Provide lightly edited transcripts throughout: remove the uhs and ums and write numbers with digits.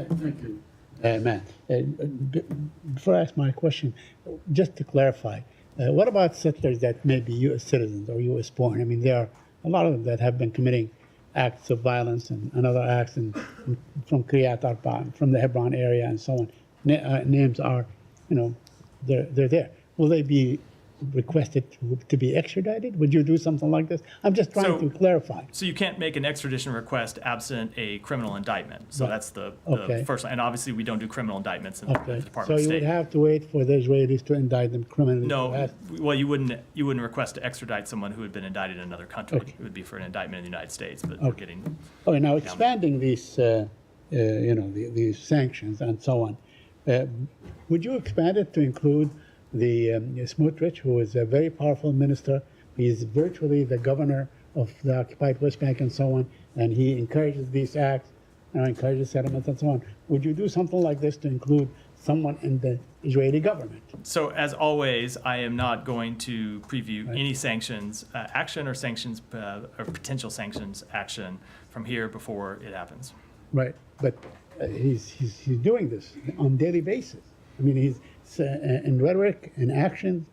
Thank you, Matt. Before I ask my question, just to clarify, what about settlers that may be U.S. citizens or U.S. born? I mean, there are a lot of them that have been committing acts of violence and other acts from Kiryat Arba, from the Hebron area and so on. Names are, they're there. Will they be requested to be extradited? Would you do something like this? I'm just trying to clarify. So you can't make an extradition request absent a criminal indictment. So that's the first line. And obviously we don't do criminal indictments in the Department of State. So you would have to wait for the Israelis to indict them criminally? No, well, you wouldn't request to extradite someone who had been indicted in another country. Okay. It would be for an indictment in the United States, but we're getting... Okay, now expanding these, these sanctions and so on, would you expand it to include the Smotrich, who is a very powerful minister? He's virtually the governor of the occupied West Bank and so on, and he encourages these acts, encourages settlements and so on. Would you do something like this to include someone in the Israeli government? So, as always, I am not going to preview any sanctions action or sanctions or potential sanctions action from here before it happens. Right, but he's doing this on a daily basis. I mean, he's in rhetoric and actions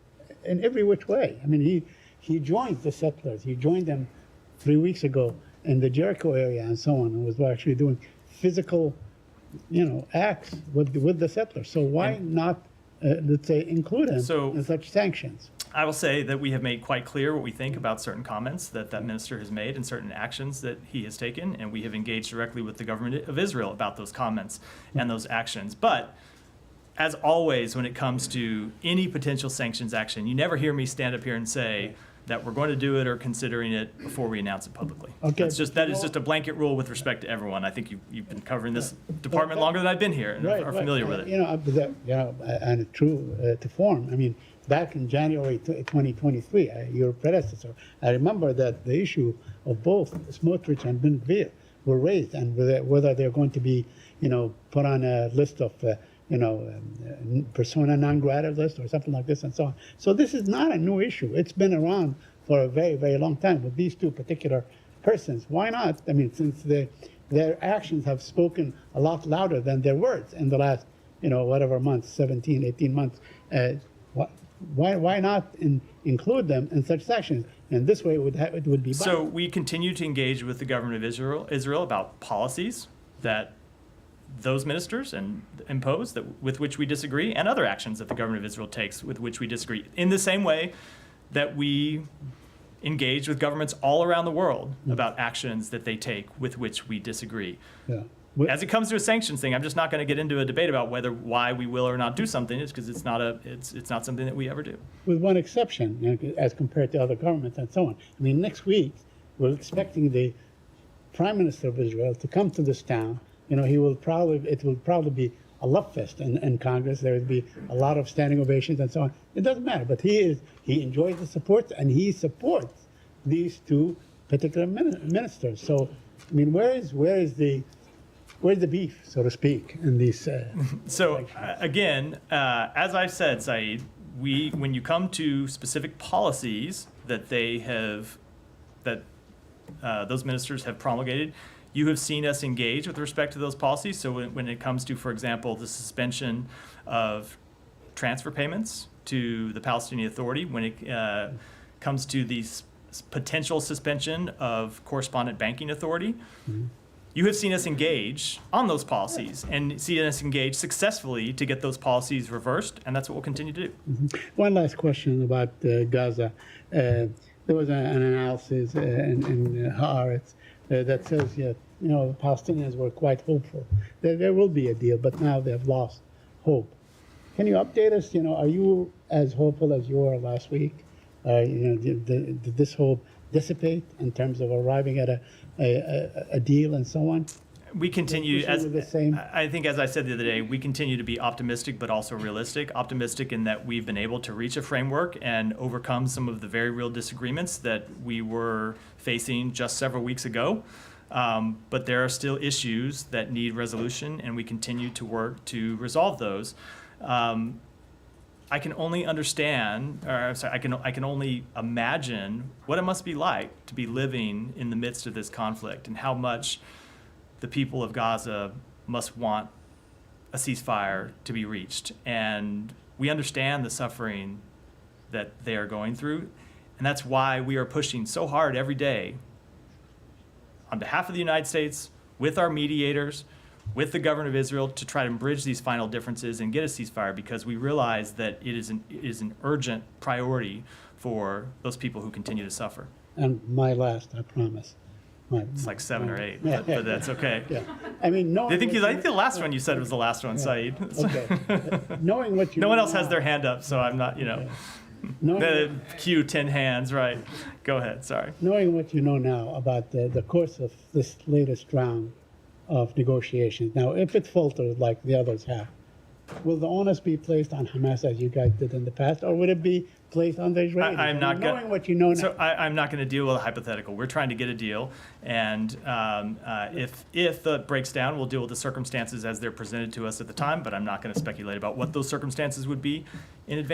in every which way. I mean, he joined the settlers. He joined them 3 weeks ago in the Jericho area and so on, and was actually doing physical, acts with the settlers. So why not, let's say, include him in such sanctions? I will say that we have made quite clear what we think about certain comments that minister has made and certain actions that he has taken, and we have engaged directly with the government of Israel about those comments and those actions. But as always, when it comes to any potential sanctions action, you never hear me stand up here and say that we're going to do it or considering it before we announce it publicly. Okay. That is just a blanket rule with respect to everyone. I think you've been covering this department longer than I've been here and are familiar with it. And true to form. I mean, back in January 2023, your predecessor, I remember that the issue of both Smotrich and Ben Gvir were raised, and whether they're going to be, put on a list of persona non grata list or something like this and so on. So this is not a new issue. It's been around for a very, very long time with these two particular persons. Why not? I mean, since their actions have spoken a lot louder than their words in the last, whatever months, 17, 18 months. Why not include them in such sections? And this way it would be. So we continue to engage with the government of Israel about policies that those ministers impose with which we disagree, and other actions that the government of Israel takes with which we disagree, in the same way that we engage with governments all around the world about actions that they take with which we disagree. Yeah. As it comes to a sanctions thing, I'm just not going to get into a debate about why we will or not do something. It's because it's not something that we ever do. With one exception, as compared to other governments and so on. I mean, next week we're expecting the Prime Minister of Israel to come to this town. It will probably be a love fest in Congress. There will be a lot of standing ovations and so on. It doesn't matter, but he enjoys the support, and he supports these two particular ministers. So, I mean, where's the beef, so to speak, in these? So again, as I've said, Saeed, when you come to specific policies that those ministers have promulgated, you have seen us engage with respect to those policies. So when it comes to, for example, the suspension of transfer payments to the Palestinian Authority, when it comes to the potential suspension of correspondent banking authority, you have seen us engage on those policies and seen us engage successfully to get those policies reversed, and that's what we'll continue to do. One last question about Gaza. There was an analysis in Haaretz that says, the Palestinians were quite hopeful. There will be a deal, but now they've lost hope. Can you update us? Are you as hopeful as you were last week? Did this hope dissipate in terms of arriving at a deal and so on? We continue, I think as I said the other day, we continue to be optimistic but also realistic. Optimistic in that we've been able to reach a framework and overcome some of the very real disagreements that we were facing just several weeks ago. But there are still issues that need resolution, and we continue to work to resolve those. I can only I can only imagine what it must be like to be living in the midst of this conflict and how much the people of Gaza must want a ceasefire to be reached. And we understand the suffering that they are going through. And that's why we are pushing so hard every day on behalf of the United States, with our mediators, with the government of Israel, to try to bridge these final differences and get a ceasefire, because we realize that it is an urgent priority for those people who continue to suffer. And my last, I promise. It's like 7 or 8, Yeah. but that's okay. Yeah. I mean, I think the last one you said was the last one, Saeed. Okay. Knowing what you No one know else has now- their hand up, so I'm not, Knowing, cue 10 hands, right? Go ahead, sorry. knowing what you know now about the course of this latest round of negotiations, now, if it falters like the others have, will the onus be placed on Hamas as you guys did in the past, or would it be placed on the Israelis? I'm not going. Knowing what you know now. So I'm not going to deal with a hypothetical. We're trying to get a deal, and if it breaks down, we'll deal with the circumstances as they're presented to us at the time. But I'm not going to speculate about what those circumstances would be in advance.